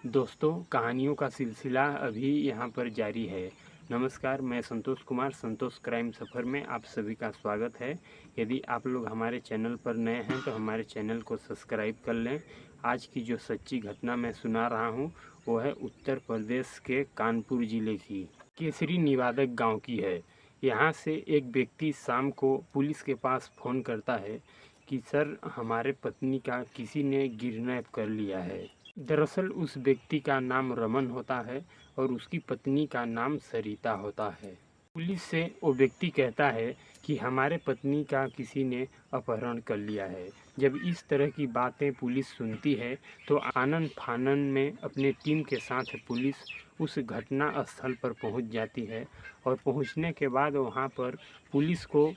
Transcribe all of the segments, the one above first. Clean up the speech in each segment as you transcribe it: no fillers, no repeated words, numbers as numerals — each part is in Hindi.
दोस्तों, कहानियों का सिलसिला अभी यहाँ पर जारी है। नमस्कार, मैं संतोष कुमार, संतोष क्राइम सफ़र में आप सभी का स्वागत है। यदि आप लोग हमारे चैनल पर नए हैं तो हमारे चैनल को सब्सक्राइब कर लें। आज की जो सच्ची घटना मैं सुना रहा हूँ वो है उत्तर प्रदेश के कानपुर ज़िले की केसरी निवादक गांव की है। यहाँ से एक व्यक्ति शाम को पुलिस के पास फ़ोन करता है कि सर, हमारे पत्नी का किसी ने किडनैप कर लिया है। दरअसल उस व्यक्ति का नाम रमन होता है और उसकी पत्नी का नाम सरिता होता है। पुलिस से वो व्यक्ति कहता है कि हमारे पत्नी का किसी ने अपहरण कर लिया है। जब इस तरह की बातें पुलिस सुनती है तो आनन फानन में अपने टीम के साथ पुलिस उस घटना स्थल पर पहुंच जाती है और पहुंचने के बाद वहां पर पुलिस को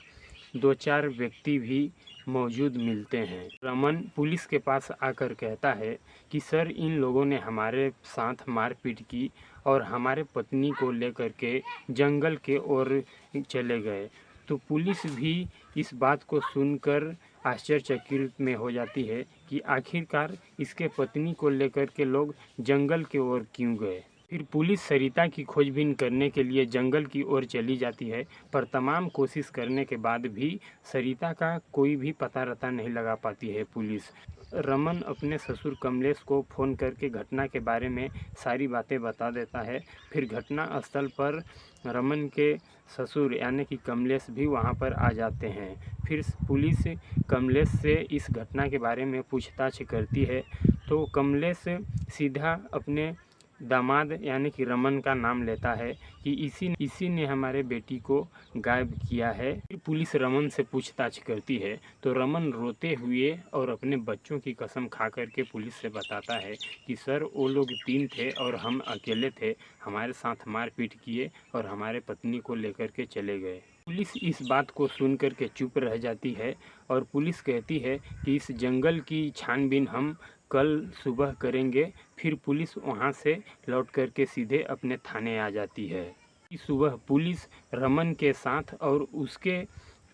2-4 व्यक्ति भी मौजूद मिलते हैं। रमन पुलिस के पास आकर कहता है कि सर, इन लोगों ने हमारे साथ मारपीट की और हमारे पत्नी को लेकर के जंगल के ओर चले गए। तो पुलिस भी इस बात को सुनकर आश्चर्यचकित में हो जाती है कि आखिरकार इसके पत्नी को लेकर के लोग जंगल की ओर क्यों गए। फिर पुलिस सरिता की खोजबीन करने के लिए जंगल की ओर चली जाती है, पर तमाम कोशिश करने के बाद भी सरिता का कोई भी पता रता नहीं लगा पाती है पुलिस। रमन अपने ससुर कमलेश को फ़ोन करके घटना के बारे में सारी बातें बता देता है। फिर घटना स्थल पर रमन के ससुर यानी कि कमलेश भी वहां पर आ जाते हैं। फिर पुलिस कमलेश से इस घटना के बारे में पूछताछ करती है तो कमलेश सीधा अपने दामाद यानी कि रमन का नाम लेता है कि इसी ने हमारे बेटी को गायब किया है। फिर पुलिस रमन से पूछताछ करती है तो रमन रोते हुए और अपने बच्चों की कसम खा करके पुलिस से बताता है कि सर, वो लोग 3 थे और हम अकेले थे, हमारे साथ मारपीट किए और हमारे पत्नी को लेकर के चले गए। पुलिस इस बात को सुन कर के चुप रह जाती है और पुलिस कहती है कि इस जंगल की छानबीन हम कल सुबह करेंगे। फिर पुलिस वहां से लौट करके सीधे अपने थाने आ जाती है। इस सुबह पुलिस रमन के साथ और उसके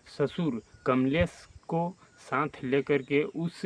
ससुर कमलेश को साथ लेकर के उस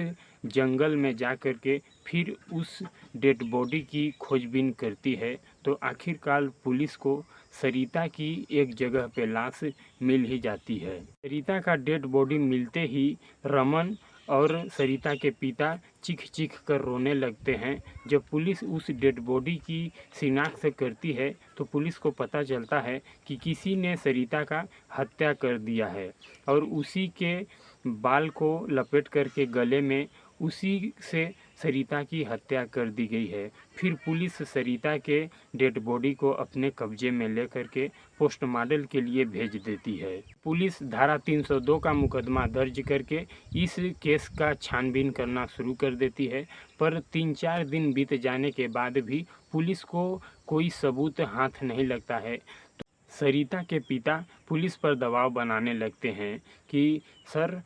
जंगल में जा कर के फिर उस डेड बॉडी की खोजबीन करती है। तो आखिरकार पुलिस को सरिता की एक जगह पे लाश मिल ही जाती है। सरिता का डेड बॉडी मिलते ही रमन और सरिता के पिता चीख चीख कर रोने लगते हैं। जब पुलिस उस डेड बॉडी की शिनाख्त करती है तो पुलिस को पता चलता है कि किसी ने सरिता का हत्या कर दिया है और उसी के बाल को लपेट करके गले में उसी से सरिता की हत्या कर दी गई है। फिर पुलिस सरिता के डेड बॉडी को अपने कब्जे में लेकर के पोस्टमार्टम के लिए भेज देती है। पुलिस धारा 302 का मुकदमा दर्ज करके इस केस का छानबीन करना शुरू कर देती है, पर 3-4 दिन बीत जाने के बाद भी पुलिस को कोई सबूत हाथ नहीं लगता है। तो सरिता के पिता पुलिस पर दबाव बनाने लगते हैं कि सर,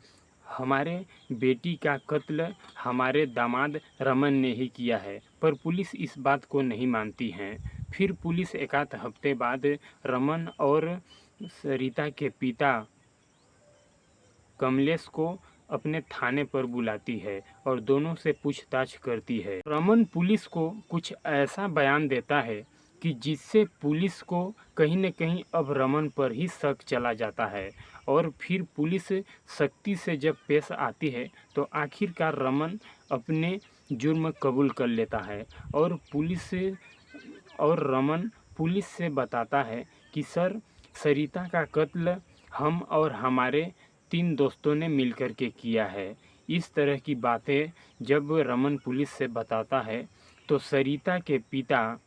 हमारे बेटी का कत्ल हमारे दामाद रमन ने ही किया है, पर पुलिस इस बात को नहीं मानती है। फिर पुलिस एक आध हफ्ते बाद रमन और सरिता के पिता कमलेश को अपने थाने पर बुलाती है और दोनों से पूछताछ करती है। रमन पुलिस को कुछ ऐसा बयान देता है कि जिससे पुलिस को कहीं न कहीं अब रमन पर ही शक चला जाता है और फिर पुलिस सख्ती से जब पेश आती है तो आखिरकार रमन अपने जुर्म कबूल कर लेता है और रमन पुलिस से बताता है कि सर, सरिता का कत्ल हम और हमारे 3 दोस्तों ने मिलकर के किया है। इस तरह की बातें जब रमन पुलिस से बताता है तो सरिता के पिता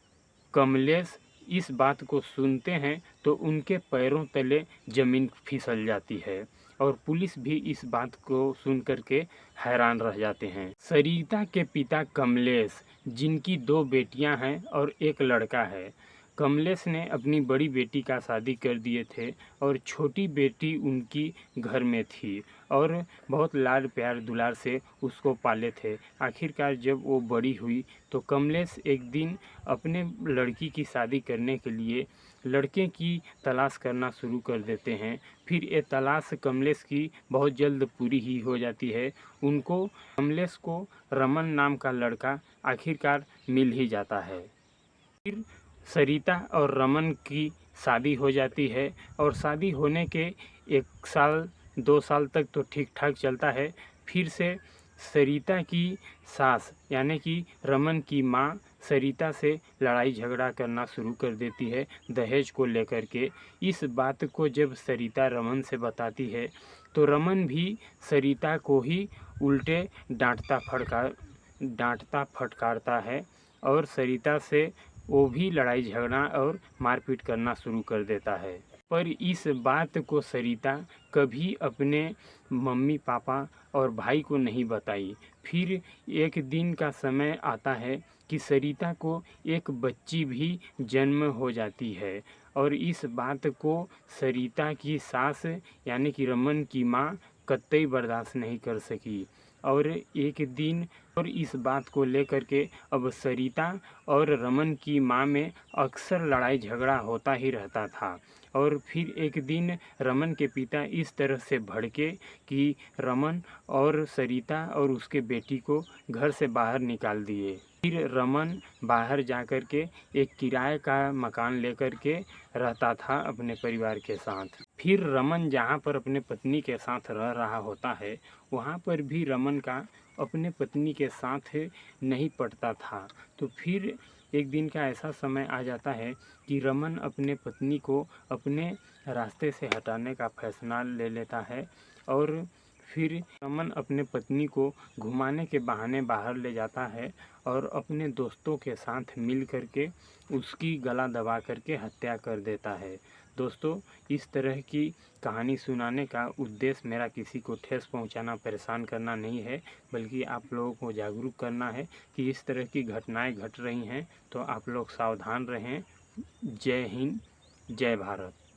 कमलेश इस बात को सुनते हैं तो उनके पैरों तले ज़मीन फिसल जाती है और पुलिस भी इस बात को सुन कर के हैरान रह जाते हैं। सरिता के पिता कमलेश, जिनकी 2 बेटियां हैं और एक लड़का है, कमलेश ने अपनी बड़ी बेटी का शादी कर दिए थे और छोटी बेटी उनकी घर में थी और बहुत लाड प्यार दुलार से उसको पाले थे। आखिरकार जब वो बड़ी हुई तो कमलेश एक दिन अपने लड़की की शादी करने के लिए लड़के की तलाश करना शुरू कर देते हैं। फिर ये तलाश कमलेश की बहुत जल्द पूरी ही हो जाती है। उनको कमलेश को रमन नाम का लड़का आखिरकार मिल ही जाता है। फिर सरिता और रमन की शादी हो जाती है और शादी होने के 1 साल 2 साल तक तो ठीक ठाक चलता है। फिर से सरिता की सास यानी कि रमन की माँ सरिता से लड़ाई झगड़ा करना शुरू कर देती है दहेज को लेकर के। इस बात को जब सरिता रमन से बताती है तो रमन भी सरिता को ही उल्टे डांटता फटकारता है और सरिता से वो भी लड़ाई झगड़ा और मारपीट करना शुरू कर देता है। पर इस बात को सरिता कभी अपने मम्मी पापा और भाई को नहीं बताई। फिर एक दिन का समय आता है कि सरिता को एक बच्ची भी जन्म हो जाती है और इस बात को सरिता की सास यानी कि रमन की माँ कतई बर्दाश्त नहीं कर सकी और एक दिन और इस बात को लेकर के अब सरिता और रमन की माँ में अक्सर लड़ाई झगड़ा होता ही रहता था। और फिर एक दिन रमन के पिता इस तरह से भड़के कि रमन और सरिता और उसके बेटी को घर से बाहर निकाल दिए। फिर रमन बाहर जाकर के एक किराए का मकान लेकर के रहता था अपने परिवार के साथ। फिर रमन जहाँ पर अपने पत्नी के साथ रह रहा होता है वहाँ पर भी रमन का अपने पत्नी के साथ नहीं पटता था। तो फिर एक दिन का ऐसा समय आ जाता है कि रमन अपने पत्नी को अपने रास्ते से हटाने का फैसला ले लेता है और फिर रमन अपने पत्नी को घुमाने के बहाने बाहर ले जाता है और अपने दोस्तों के साथ मिल करके उसकी गला दबा करके हत्या कर देता है। दोस्तों, इस तरह की कहानी सुनाने का उद्देश्य मेरा किसी को ठेस पहुंचाना, परेशान करना नहीं है, बल्कि आप लोगों को जागरूक करना है कि इस तरह की घटनाएं घट रही हैं तो आप लोग सावधान रहें। जय हिंद, जय भारत।